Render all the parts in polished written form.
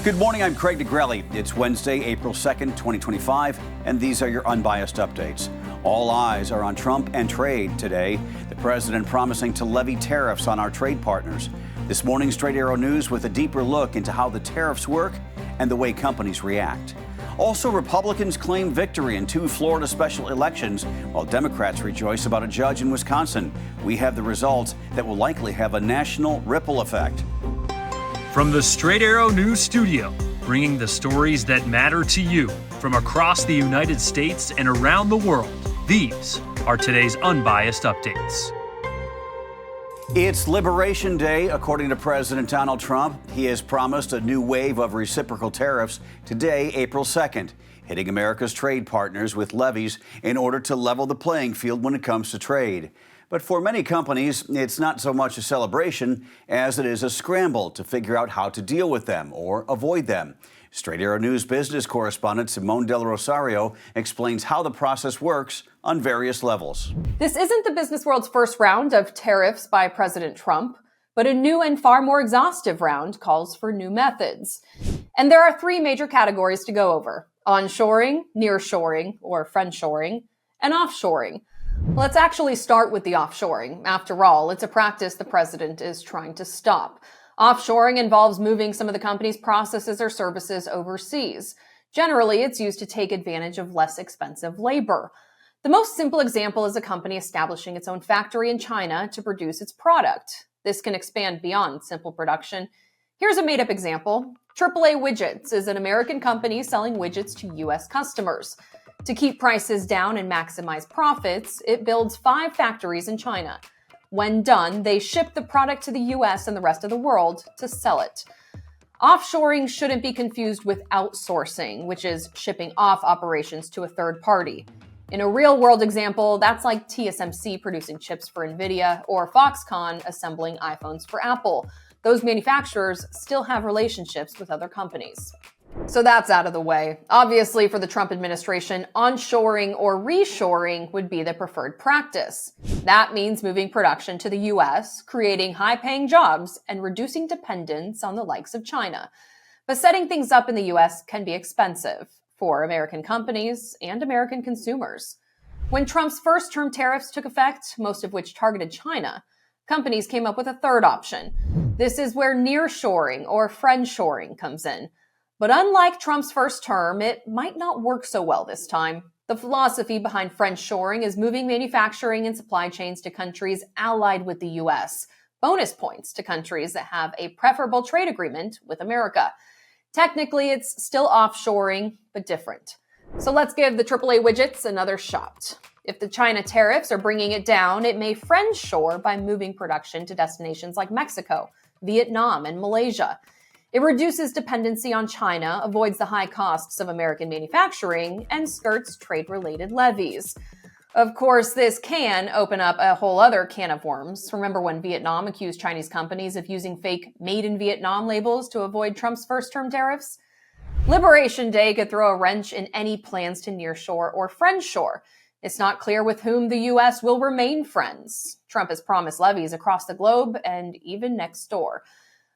Good morning, I'm Craig DeGrelli. It's Wednesday, April 2nd, 2025, and these are your Unbiased Updates. All eyes are on Trump and trade today. The president promising to levy tariffs on our trade partners. This morning's Straight Arrow News with a deeper look into how the tariffs work and the way companies react. Also, Republicans claim victory in 2 Florida special elections, while Democrats rejoice about a judge in Wisconsin. We have the results that will likely have a national ripple effect. From the Straight Arrow News Studio, bringing the stories that matter to you from across the United States and around the world, these are today's Unbiased Updates. It's Liberation Day, according to President Donald Trump. He has promised a new wave of reciprocal tariffs today, April 2nd, hitting America's trade partners with levies in order to level the playing field when it comes to trade. But for many companies, it's not so much a celebration as it is a scramble to figure out how to deal with them or avoid them. Straight Arrow News business correspondent Simone Del Rosario explains how the process works on various levels. This isn't the business world's first round of tariffs by President Trump, but a new and far more exhaustive round calls for new methods. And there are 3 major categories to go over: onshoring, nearshoring, or friendshoring, and offshoring. Let's actually start with the offshoring. After all, it's a practice the president is trying to stop. Offshoring involves moving some of the company's processes or services overseas. Generally, it's used to take advantage of less expensive labor. The most simple example is a company establishing its own factory in China to produce its product. This can expand beyond simple production. Here's a made-up example. AAA Widgets is an American company selling widgets to U.S. customers. To keep prices down and maximize profits, it builds 5 factories in China. When done, they ship the product to the U.S. and the rest of the world to sell it. Offshoring shouldn't be confused with outsourcing, which is shipping off operations to a third party. In a real-world example, that's like TSMC producing chips for NVIDIA or Foxconn assembling iPhones for Apple. Those manufacturers still have relationships with other companies. So that's out of the way. Obviously, for the Trump administration, onshoring or reshoring would be the preferred practice. That means moving production to the U.S., creating high-paying jobs, and reducing dependence on the likes of China. But setting things up in the U.S. can be expensive for American companies and American consumers. When Trump's first-term tariffs took effect, most of which targeted China, companies came up with a third option. This is where nearshoring or friendshoring comes in. But unlike Trump's first term, it might not work so well this time. The philosophy behind friendshoring is moving manufacturing and supply chains to countries allied with the U.S., bonus points to countries that have a preferable trade agreement with America. Technically, it's still offshoring, but different. So let's give the AAA Widgets another shot. If the China tariffs are bringing it down, it may friendshore by moving production to destinations like Mexico, Vietnam, and Malaysia. It reduces dependency on China, avoids the high costs of American manufacturing, and skirts trade-related levies. Of course, this can open up a whole other can of worms. Remember when Vietnam accused Chinese companies of using fake Made in Vietnam labels to avoid Trump's first-term tariffs? Liberation Day could throw a wrench in any plans to nearshore or friendshore. It's not clear with whom the U.S. will remain friends. Trump has promised levies across the globe and even next door.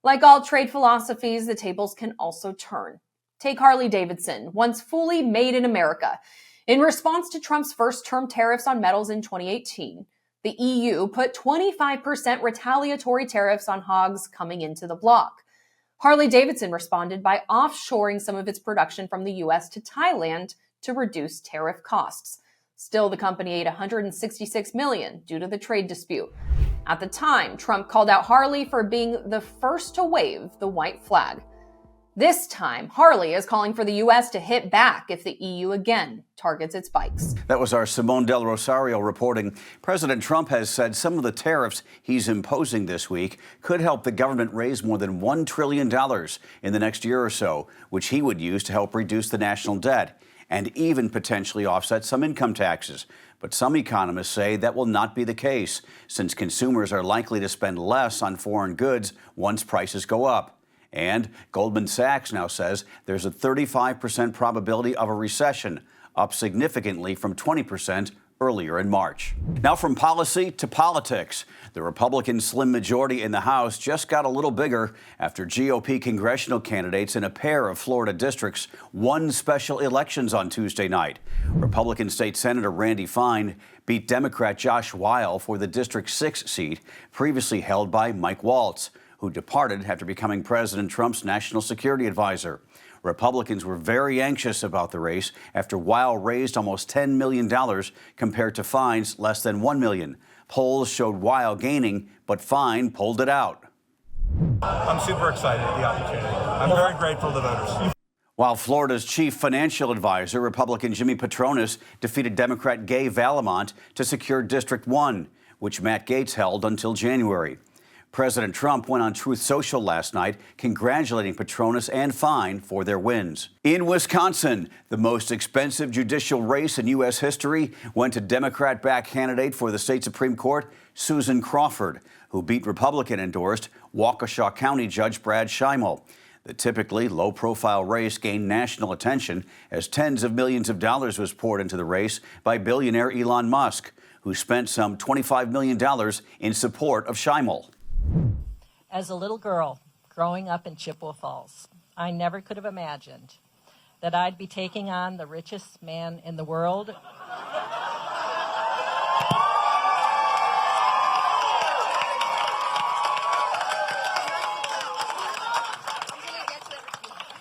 Like all trade philosophies, the tables can also turn. Take Harley-Davidson, once fully made in America. In response to Trump's first-term tariffs on metals in 2018, the EU put 25% retaliatory tariffs on hogs coming into the bloc. Harley-Davidson responded by offshoring some of its production from the U.S. to Thailand to reduce tariff costs. Still, the company ate $166 million due to the trade dispute. At the time, Trump called out Harley for being the first to wave the white flag. This time, Harley is calling for the U.S. to hit back if the EU again targets its bikes. That was our Simone Del Rosario reporting. President Trump has said some of the tariffs he's imposing this week could help the government raise more than $1 trillion in the next year or so, which he would use to help reduce the national debt and even potentially offset some income taxes. But some economists say that will not be the case, since consumers are likely to spend less on foreign goods once prices go up. And Goldman Sachs now says there's a 35% probability of a recession, up significantly from 20% earlier in March. Now from policy to politics. The Republican slim majority in the House just got a little bigger after GOP congressional candidates in a pair of Florida districts won special elections on Tuesday night. Republican State Senator Randy Fine beat Democrat Josh Weil for the District 6 seat previously held by Mike Waltz, who departed after becoming President Trump's national security advisor. Republicans were very anxious about the race after Weil raised almost $10 million compared to Fine's less than $1 million. Polls showed Weil gaining, but Fine pulled it out. I'm super excited at the opportunity. I'm very grateful to voters. While Florida's chief financial advisor, Republican Jimmy Patronis, defeated Democrat Gay Vallimont to secure District 1, which Matt Gaetz held until January. President Trump went on Truth Social last night, congratulating Patronis and Fine for their wins. In Wisconsin, the most expensive judicial race in U.S. history went to Democrat-backed candidate for the state Supreme Court, Susan Crawford, who beat Republican-endorsed Waukesha County Judge Brad Schimel. The typically low-profile race gained national attention as tens of millions of dollars was poured into the race by billionaire Elon Musk, who spent some $25 million in support of Schimel. As a little girl growing up in Chippewa Falls, I never could have imagined that I'd be taking on the richest man in the world.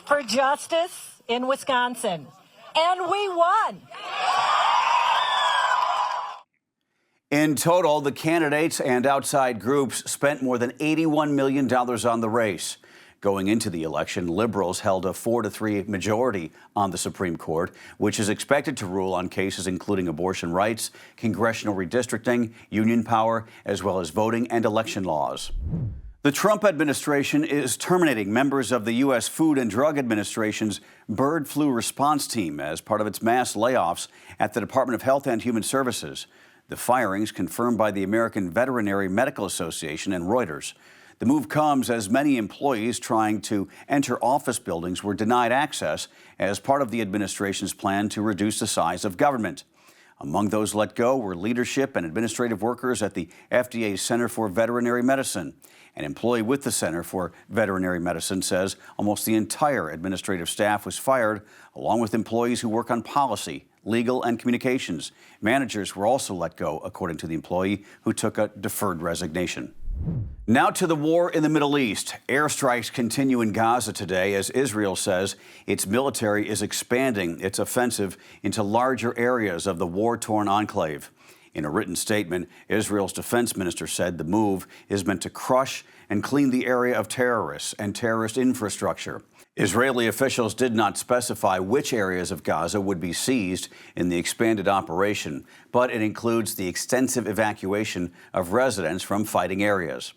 For justice in Wisconsin. And we won. In total, the candidates and outside groups spent more than $81 million on the race. Going into the election, liberals held a 4-3 majority on the Supreme Court, which is expected to rule on cases including abortion rights, congressional redistricting, union power, as well as voting and election laws. The Trump administration is terminating members of the U.S. Food and Drug Administration's bird flu response team as part of its mass layoffs at the Department of Health and Human Services. The firings confirmed by the American Veterinary Medical Association and Reuters. The move comes as many employees trying to enter office buildings were denied access as part of the administration's plan to reduce the size of government. Among those let go were leadership and administrative workers at the FDA's Center for Veterinary Medicine. An employee with the Center for Veterinary Medicine says almost the entire administrative staff was fired, along with employees who work on policy, legal, and communications. Managers were also let go, according to the employee who took a deferred resignation. Now to the war in the Middle East. Airstrikes continue in Gaza today as Israel says its military is expanding its offensive into larger areas of the war-torn enclave. In a written statement, Israel's defense minister said the move is meant to crush and clean the area of terrorists and terrorist infrastructure. Israeli officials did not specify which areas of Gaza would be seized in the expanded operation, but it includes the extensive evacuation of residents from fighting areas.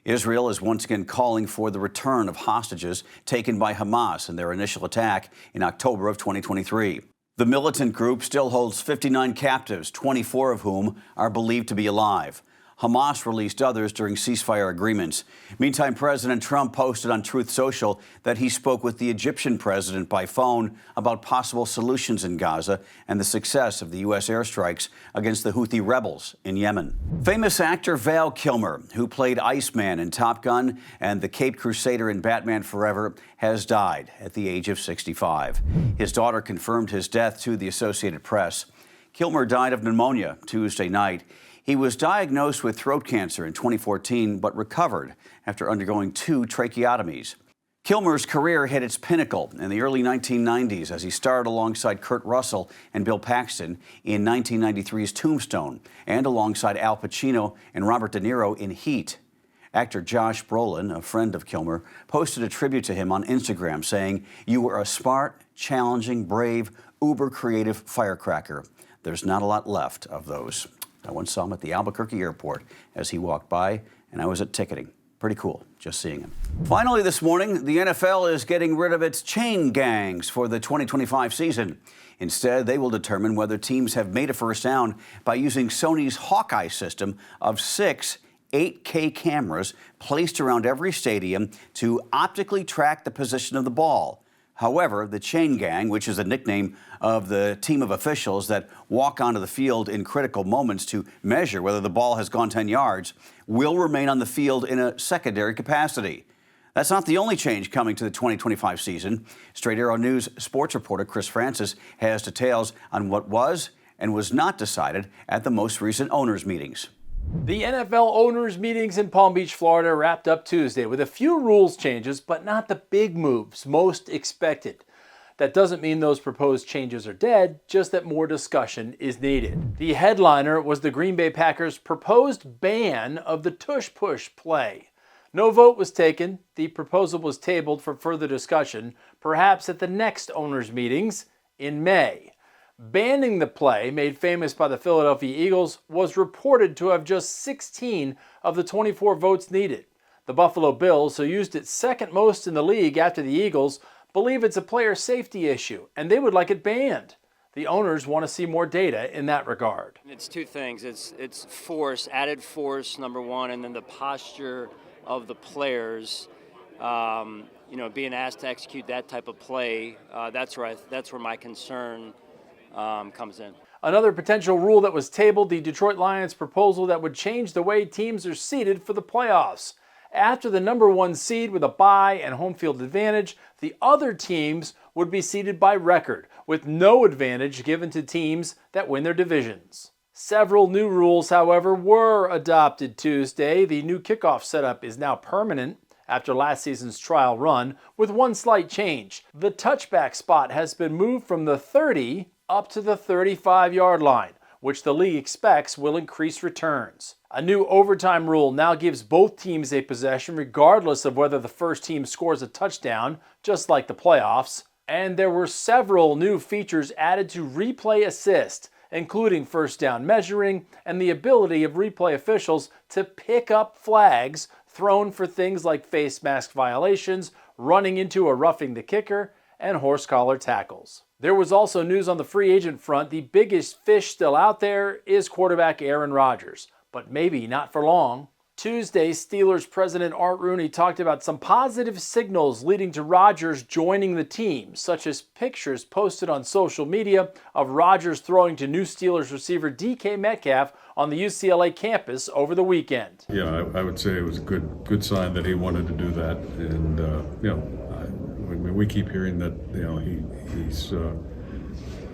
Israel is once again calling for the return of hostages taken by Hamas in their initial attack in October of 2023. The militant group still holds 59 captives, 24 of whom are believed to be alive. Hamas released others during ceasefire agreements. Meantime, President Trump posted on Truth Social that he spoke with the Egyptian president by phone about possible solutions in Gaza and the success of the U.S. airstrikes against the Houthi rebels in Yemen. Famous actor Val Kilmer, who played Iceman in Top Gun and the Caped Crusader in Batman Forever, has died at the age of 65. His daughter confirmed his death to the Associated Press. Kilmer died of pneumonia Tuesday night. He was diagnosed with throat cancer in 2014, but recovered after undergoing 2 tracheotomies. Kilmer's career hit its pinnacle in the early 1990s as he starred alongside Kurt Russell and Bill Paxton in 1993's Tombstone and alongside Al Pacino and Robert De Niro in Heat. Actor Josh Brolin, a friend of Kilmer, posted a tribute to him on Instagram saying, "You were a smart, challenging, brave, uber-creative firecracker. There's not a lot left of those." I once saw him at the Albuquerque airport as he walked by, and I was at ticketing. Pretty cool, just seeing him. Finally this morning, the NFL is getting rid of its chain gangs for the 2025 season. Instead, they will determine whether teams have made a first down by using Sony's Hawkeye system of 6 8K cameras placed around every stadium to optically track the position of the ball. However, the chain gang, which is the nickname of the team of officials that walk onto the field in critical moments to measure whether the ball has gone 10 yards, will remain on the field in a secondary capacity. That's not the only change coming to the 2025 season. Straight Arrow News sports reporter Chris Francis has details on what was and was not decided at the most recent owners' meetings. The NFL owners' meetings in Palm Beach, Florida wrapped up Tuesday with a few rules changes, but not the big moves most expected. That doesn't mean those proposed changes are dead, just that more discussion is needed. The headliner was the Green Bay Packers' proposed ban of the tush-push play. No vote was taken. The proposal was tabled for further discussion, perhaps at the next owners' meetings in May. Banning the play, made famous by the Philadelphia Eagles, was reported to have just 16 of the 24 votes needed. The Buffalo Bills, who used it second most in the league after the Eagles, believe it's a player safety issue, and they would like it banned. The owners want to see more data in that regard. It's two things. It's force, added force, number one, and then the posture of the players. Being asked to execute that type of play, that's where my concern comes in. Another potential rule that was tabled, the Detroit Lions' proposal that would change the way teams are seeded for the playoffs. After the number one seed with a bye and home field advantage, the other teams would be seeded by record, with no advantage given to teams that win their divisions. Several new rules, however, were adopted Tuesday. The new kickoff setup is now permanent after last season's trial run, with one slight change. The touchback spot has been moved from the 30 up to the 35-yard line, which the league expects will increase returns. A new overtime rule now gives both teams a possession regardless of whether the first team scores a touchdown, just like the playoffs. And there were several new features added to replay assist, including first down measuring and the ability of replay officials to pick up flags thrown for things like face mask violations, running into a roughing the kicker, and horse collar tackles. There was also news on the free agent front. The biggest fish still out there is quarterback Aaron Rodgers, but maybe not for long. Tuesday, Steelers president Art Rooney talked about some positive signals leading to Rodgers joining the team, such as pictures posted on social media of Rodgers throwing to new Steelers receiver DK Metcalf on the UCLA campus over the weekend. Yeah, I would say it was a good sign that he wanted to do that, and we keep hearing that he's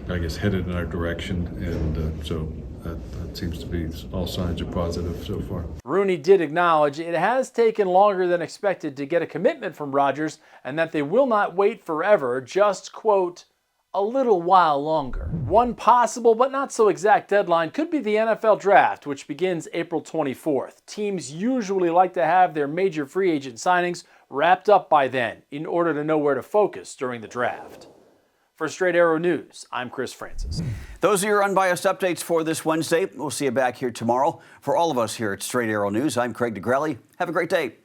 I guess headed in our direction, and so that seems to be, all signs are positive so far. Rooney did acknowledge it has taken longer than expected to get a commitment from Rodgers, and that they will not wait forever, just, quote, a little while longer. One possible but not so exact deadline could be the NFL draft, which begins April 24th. Teams usually like to have their major free agent signings wrapped up by then in order to know where to focus during the draft. For Straight Arrow News, I'm Chris Francis. Those are your unbiased updates for this Wednesday. We'll see you back here tomorrow. For all of us here at Straight Arrow News, I'm Craig DeGrelli. Have a great day.